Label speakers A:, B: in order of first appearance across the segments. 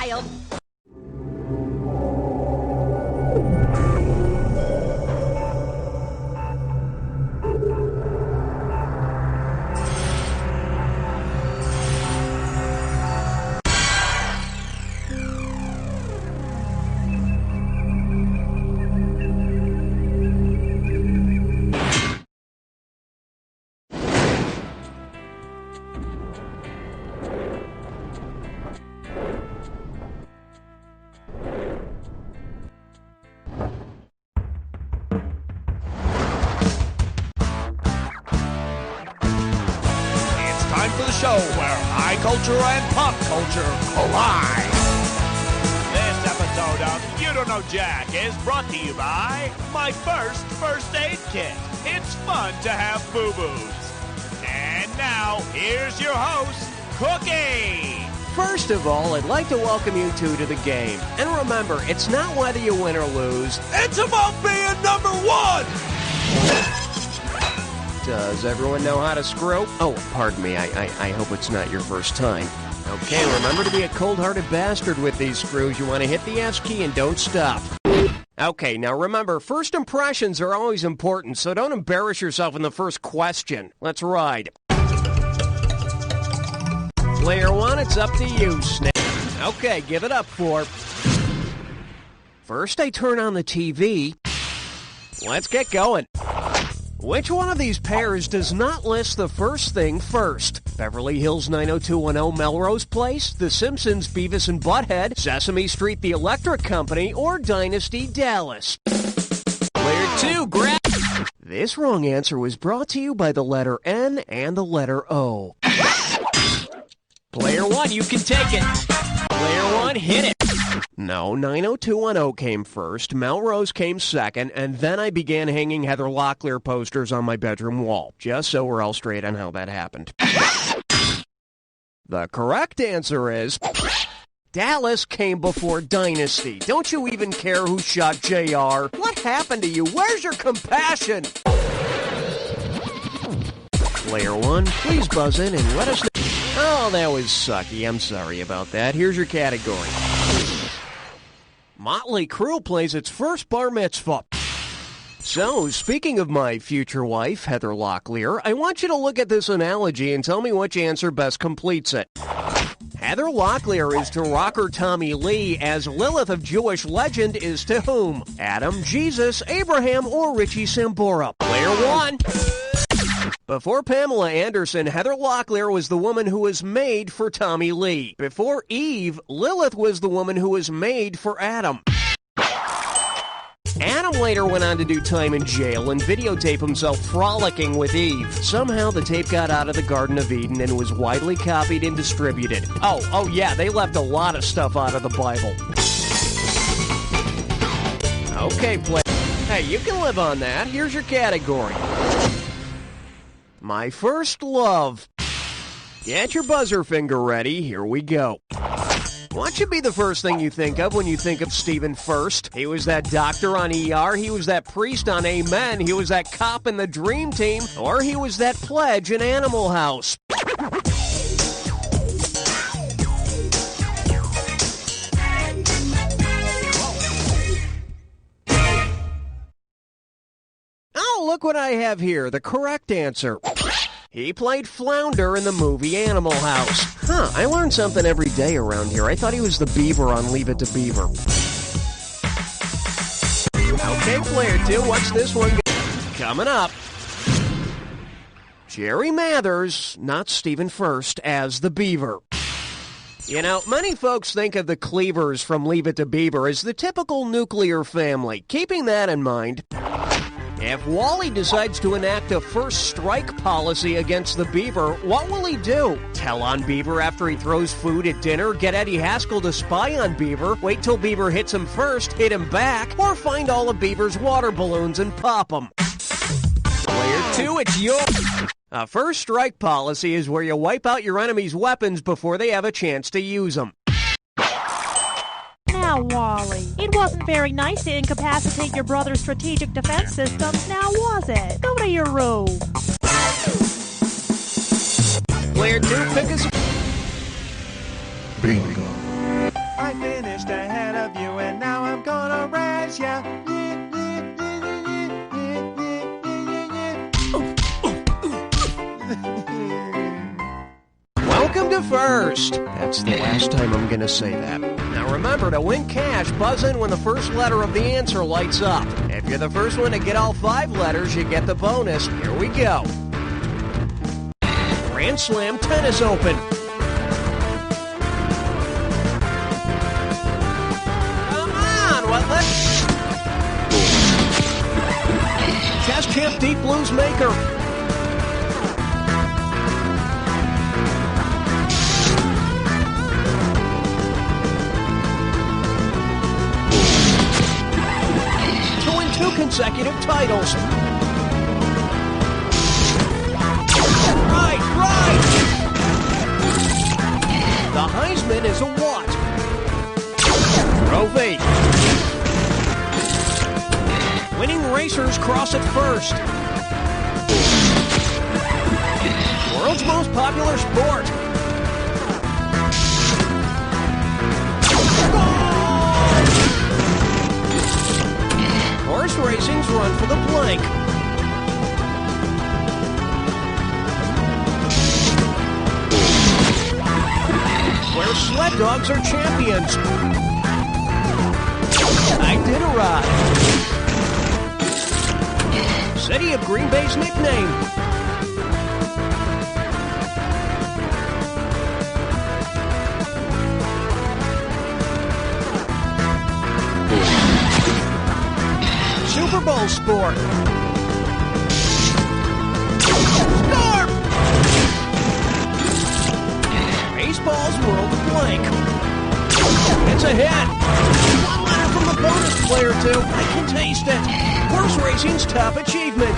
A: child.
B: For the show where high culture and pop culture collide. This episode of You Don't Know Jack is brought to you by my first aid kit. It's fun to have boo-boos. And now, here's your host, Cookie.
C: First of all, I'd like to welcome you two to the game. And remember, it's not whether you win or lose.
B: It's about being number one!
C: Does everyone know how to screw? Oh, pardon me. I hope it's not your first time. Okay, remember to be a cold-hearted bastard with these screws. You want to hit the S key and don't stop. Okay, now remember, first impressions are always important, so don't embarrass yourself in the first question. Let's ride. Player one, it's up to you, Snake. Okay, give it up for... First, I turn on the TV. Let's get going. Which one of these pairs does not list the first thing first? Beverly Hills 90210 Melrose Place, The Simpsons Beavis and Butthead, Sesame Street The Electric Company, or Dynasty Dallas? Player 2, grab... This wrong answer was brought to you by the letter N and the letter O. Player 1, you can take it. Player 1, hit it. No, 90210 came first, Melrose came second, and then I began hanging Heather Locklear posters on my bedroom wall, just so we're all straight on how that happened. The correct answer is... Dallas came before Dynasty. Don't you even care who shot JR? What happened to you? Where's your compassion? Player 1, please buzz in and let us know. Oh, that was sucky. I'm sorry about that. Here's your category. Motley Crue plays its first bar mitzvah. So, speaking of my future wife, Heather Locklear, I want you to look at this analogy and tell me which answer best completes it. Heather Locklear is to rocker Tommy Lee as Lilith of Jewish legend is to whom? Adam, Jesus, Abraham, or Richie Sambora? Player 1. Before Pamela Anderson, Heather Locklear was the woman who was made for Tommy Lee. Before Eve, Lilith was the woman who was made for Adam. Adam later went on to do time in jail and videotape himself frolicking with Eve. Somehow the tape got out of the Garden of Eden and was widely copied and distributed. Oh yeah, they left a lot of stuff out of the Bible. Okay, play. Hey, you can live on that. Here's your category. My first love. Get your buzzer finger ready. Here we go. What should be the first thing you think of when you think of Stephen Furst? He was that doctor on ER, he was that priest on Amen, he was that cop in the Dream Team, or he was that pledge in Animal House. Oh, look what I have here, the correct answer. He played Flounder in the movie Animal House. I learn something every day around here. I thought he was the beaver on Leave It to Beaver. Okay, player 2, what's this one? Coming up. Jerry Mathers, not Stephen Furst, as the beaver. You know, many folks think of the Cleavers from Leave It to Beaver as the typical nuclear family. Keeping that in mind... If Wally decides to enact a first strike policy against the Beaver, what will he do? Tell on Beaver after he throws food at dinner, get Eddie Haskell to spy on Beaver, wait till Beaver hits him first, hit him back, or find all of Beaver's water balloons and pop them? Player 2, it's your... A first strike policy is where you wipe out your enemy's weapons before they have a chance to use them.
D: Now, Wally, it wasn't very nice to incapacitate your brother's strategic defense systems, now was it? Go to your room.
C: Player 2, pick us...
E: Bingo.
C: I
B: finished ahead of you, and now I'm gonna raise ya.
C: Welcome to First. That's the last time I'm going to say that. Now remember, to win cash, buzz in when the first letter of the answer lights up. If you're the first one to get all 5 letters, you get the bonus. Here we go. Grand Slam Tennis Open. Come on, what the... Chess Champ Deep Blues Maker. Consecutive titles. Right. The Heisman is a what? Trophy. Winning racers cross at first. World's most popular sport. Horse racing's run for the blank. Where sled dogs are champions. Iditarod. City of Green Bay's nickname. Super Bowl sport. Scarf! Baseball's world of blank. It's a hit. 1 letter from the bonus player, too. I can taste it. Horse racing's top achievement.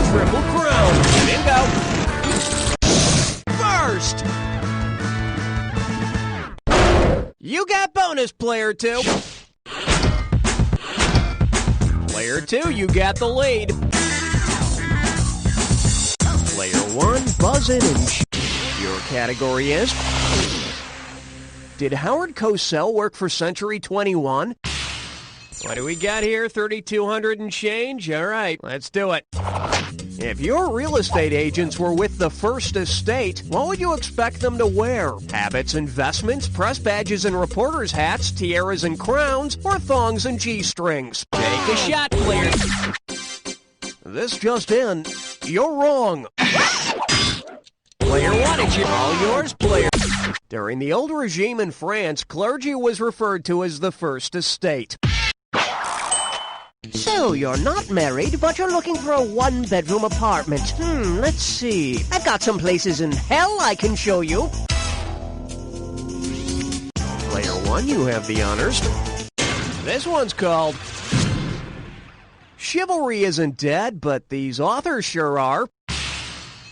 C: Triple Crown. Bingo. First. You got bonus, player 2. Player 2, you got the lead. Player 1, buzz in and your category is... Did Howard Cosell work for Century 21? What do we got here? 3,200 and change? All right, let's do it. If your real estate agents were with the First Estate, what would you expect them to wear? Habits and vestments, press badges and reporters' hats, tiaras and crowns, or thongs and G-strings? Take a shot, player. This just in. You're wrong. Player 1, it's all yours, player. During the old regime in France, clergy was referred to as the First Estate. So, you're not married, but you're looking for a 1-bedroom apartment. Let's see. I've got some places in hell I can show you. Player 1, you have the honors. This one's called... Chivalry isn't dead, but these authors sure are.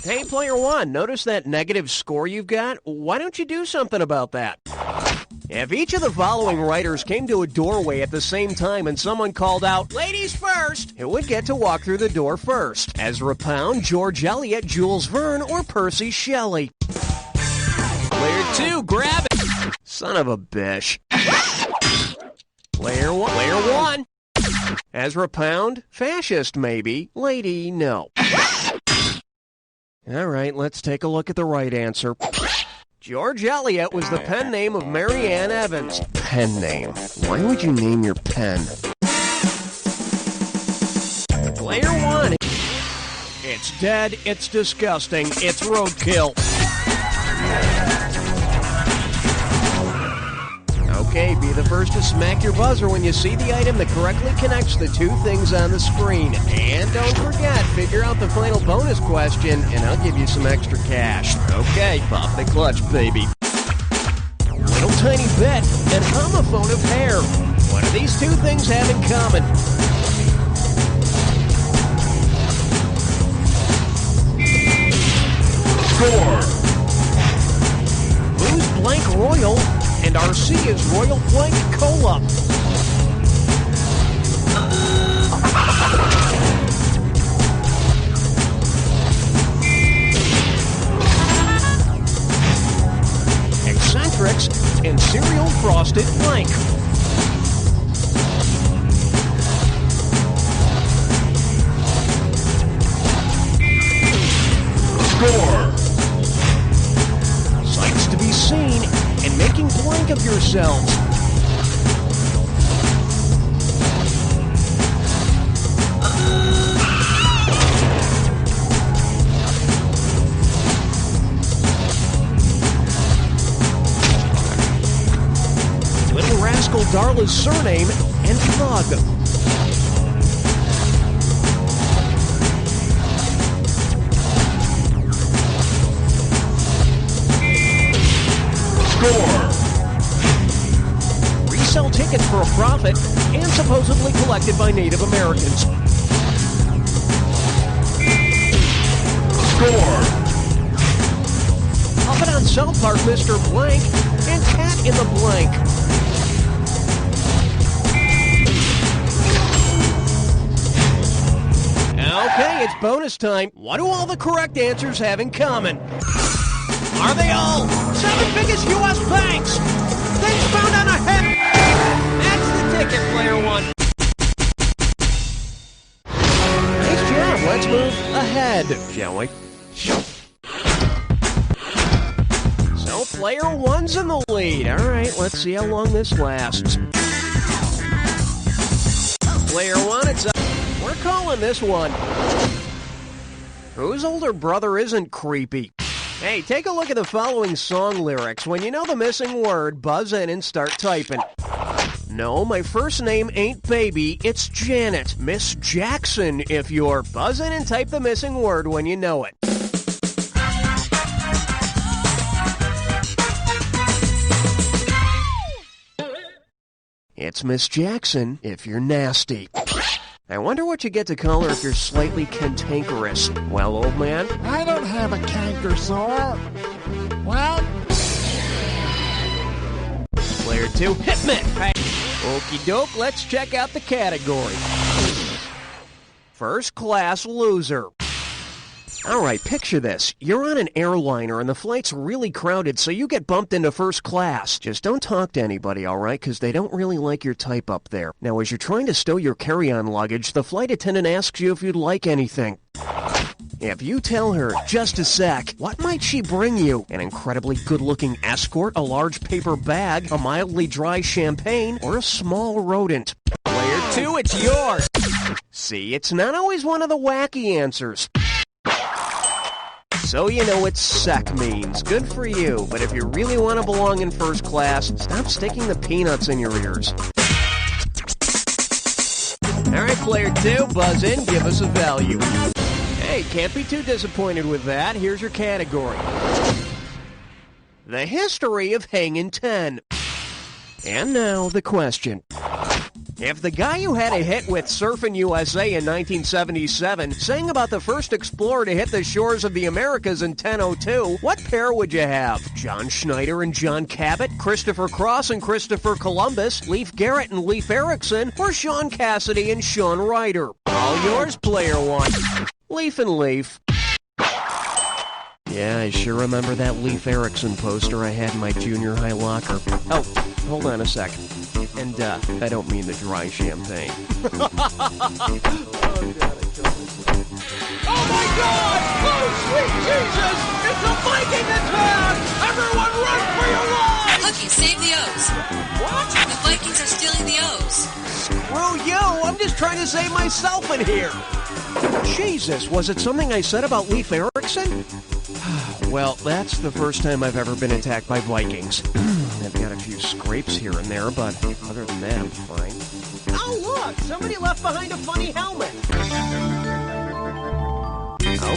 C: Hey, Player 1, notice that negative score you've got? Why don't you do something about that? If each of the following writers came to a doorway at the same time and someone called out, "Ladies first," who would get to walk through the door first? Ezra Pound, George Eliot, Jules Verne, or Percy Shelley? Player 2, grab it! Son of a bitch. Player 1. Ezra Pound, fascist maybe, lady no. All right, let's take a look at the right answer. George Eliot was the pen name of Mary Ann Evans. Pen name. Why would you name your pen? Player 1. It's dead, it's disgusting, it's roadkill. Okay, be the first to smack your buzzer when you see the item that correctly connects the 2 things on the screen. And don't forget, figure out the final bonus question, and I'll give you some extra cash. Okay, pop the clutch, baby. Little tiny bit, and homophone of hair. What do these 2 things have in common? Score! Who's blank royal? And RC is Royal Blank Cola. frosted blank.
B: Score!
C: Sights to be seen and making blank of yourselves. Little Rascal Darla's surname and thug.
B: Score!
C: Resell tickets for a profit and supposedly collected by Native Americans.
B: Score!
C: Puppet on South Park, Mr. Blank, and Cat in the Blank. Okay, it's bonus time. What do all the correct answers have in common? Are they all 7 biggest U.S. banks? Things found on a head. That's the ticket, player one. Nice job. Let's move ahead, shall we? So player one's in the lead. All right, let's see how long this lasts. Player one, it's up. We're calling this one. Whose older brother isn't creepy? Hey, take a look at the following song lyrics. When you know the missing word, buzz in and start typing. No, my first name ain't Baby, it's Janet. Miss Jackson, if you're. Buzz in and type the missing word when you know it. It's Miss Jackson, if you're nasty. I wonder what you get to call her if you're slightly cantankerous. Well, old man?
A: I don't have a canker sore. Well,
C: Player two, hit me! Okie doke, let's check out the category. First class loser. Alright, picture this. You're on an airliner and the flight's really crowded, so you get bumped into first class. Just don't talk to anybody, alright? Because they don't really like your type up there. Now, as you're trying to stow your carry-on luggage, the flight attendant asks you if you'd like anything. If you tell her, just a sec, what might she bring you? An incredibly good-looking escort, a large paper bag, a mildly dry champagne, or a small rodent? Player two, it's yours. See, it's not always one of the wacky answers. So you know what sec means. Good for you. But if you really want to belong in first class, stop sticking the peanuts in your ears. Alright, player two, buzz in, give us a value. Hey, can't be too disappointed with that. Here's your category. The history of Hangin' 10. And now, the question. If the guy you had a hit with Surfin' USA in 1977 sang about the first explorer to hit the shores of the Americas in 1002, what pair would you have? John Schneider and John Cabot, Christopher Cross and Christopher Columbus, Leif Garrett and Leif Erikson, or Sean Cassidy and Sean Ryder? All yours, player one. Leif and Leif. Yeah, I sure remember that Leif Erikson poster I had in my junior high locker. Oh, hold on a second. And, I don't mean the dry champagne.
B: Oh my God! Oh, sweet Jesus! It's a Viking attack! Everyone run for your lives!
E: Lucky, save the O's.
B: What?
E: The Vikings are stealing the O's.
C: Screw you! I'm just trying to save myself in here! Jesus, was it something I said about Leif Erikson? Well, that's the first time I've ever been attacked by Vikings. I've got a few scrapes here and there, but other than that, I'm fine. Oh, look! Somebody left behind a funny helmet!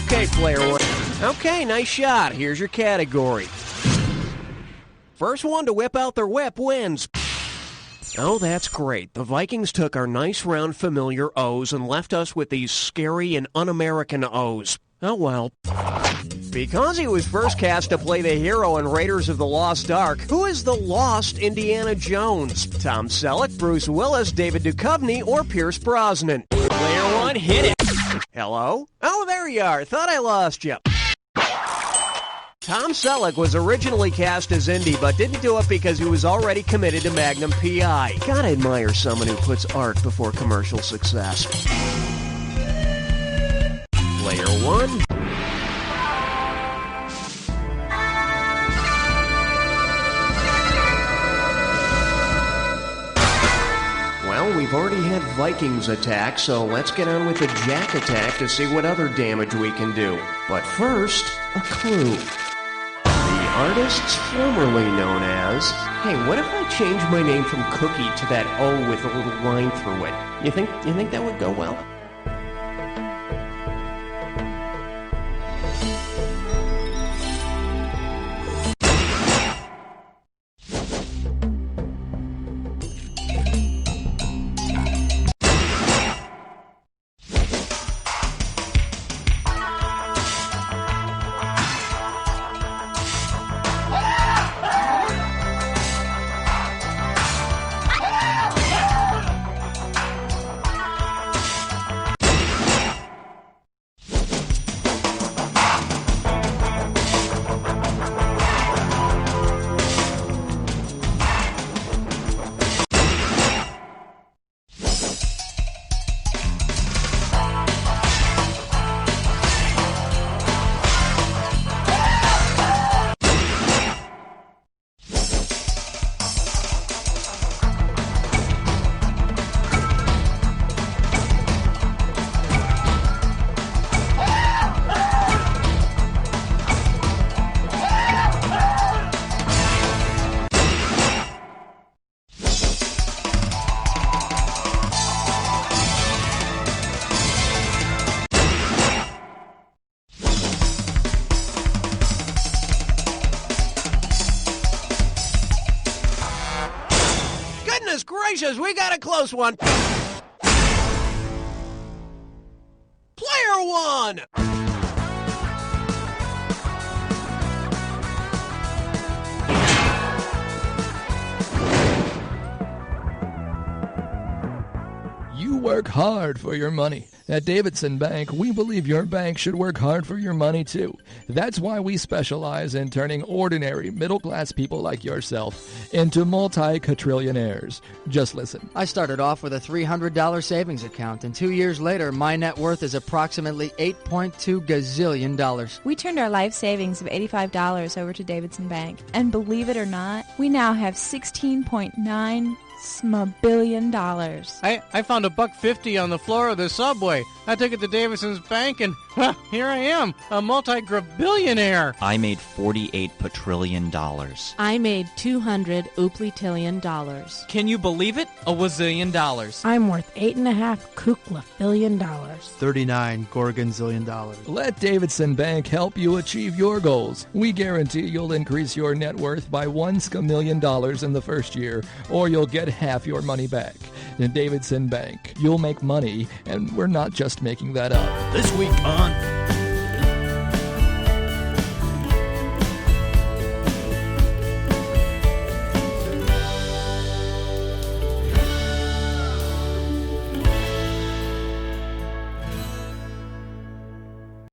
C: Okay, player one. Okay, nice shot. Here's your category. First one to whip out their whip wins. Oh, that's great. The Vikings took our nice, round, familiar O's and left us with these scary and un-American O's. Oh, well. Because he was first cast to play the hero in Raiders of the Lost Ark, who is the lost Indiana Jones? Tom Selleck, Bruce Willis, David Duchovny, or Pierce Brosnan? Player one, hit it. Hello? Oh, there you are. Thought I lost you. Tom Selleck was originally cast as Indy, but didn't do it because he was already committed to Magnum P.I. Gotta admire someone who puts art before commercial success. Player 1. Well, we've already had Vikings attack, so let's get on with the Jack attack to see what other damage we can do. But first, a clue. The artists formerly known as... Hey, what if I change my name from Cookie to that O with a little line through it? You think that would go well? Goodness gracious, we got a close one. Player 1.
F: You work hard for your money. At Davidson Bank, we believe your bank should work hard for your money, too. That's why we specialize in turning ordinary, middle-class people like yourself into multi-quadrillionaires. Just listen.
G: I started off with a $300 savings account, and 2 years later, my net worth is approximately $8.2 gazillion.
H: We turned our life savings of $85 over to Davidson Bank, and believe it or not, we now have $16.9 billion.
I: I found $1.50 on the floor of the subway. I took it to Davidson's Bank, and here I am, a multi-billionaire.
J: I made $48 quadrillion.
K: I made $200 ooplitillion.
L: Can you believe it? A wazillion dollars.
M: I'm worth $8.5 billion.
N: 39 gorgonzillion.
F: Let Davidson Bank help you achieve your goals. We guarantee you'll increase your net worth by $1 million in the first year, or you'll get half your money back. In Davidson Bank, you'll make money, and we're not just making that up.
B: This week on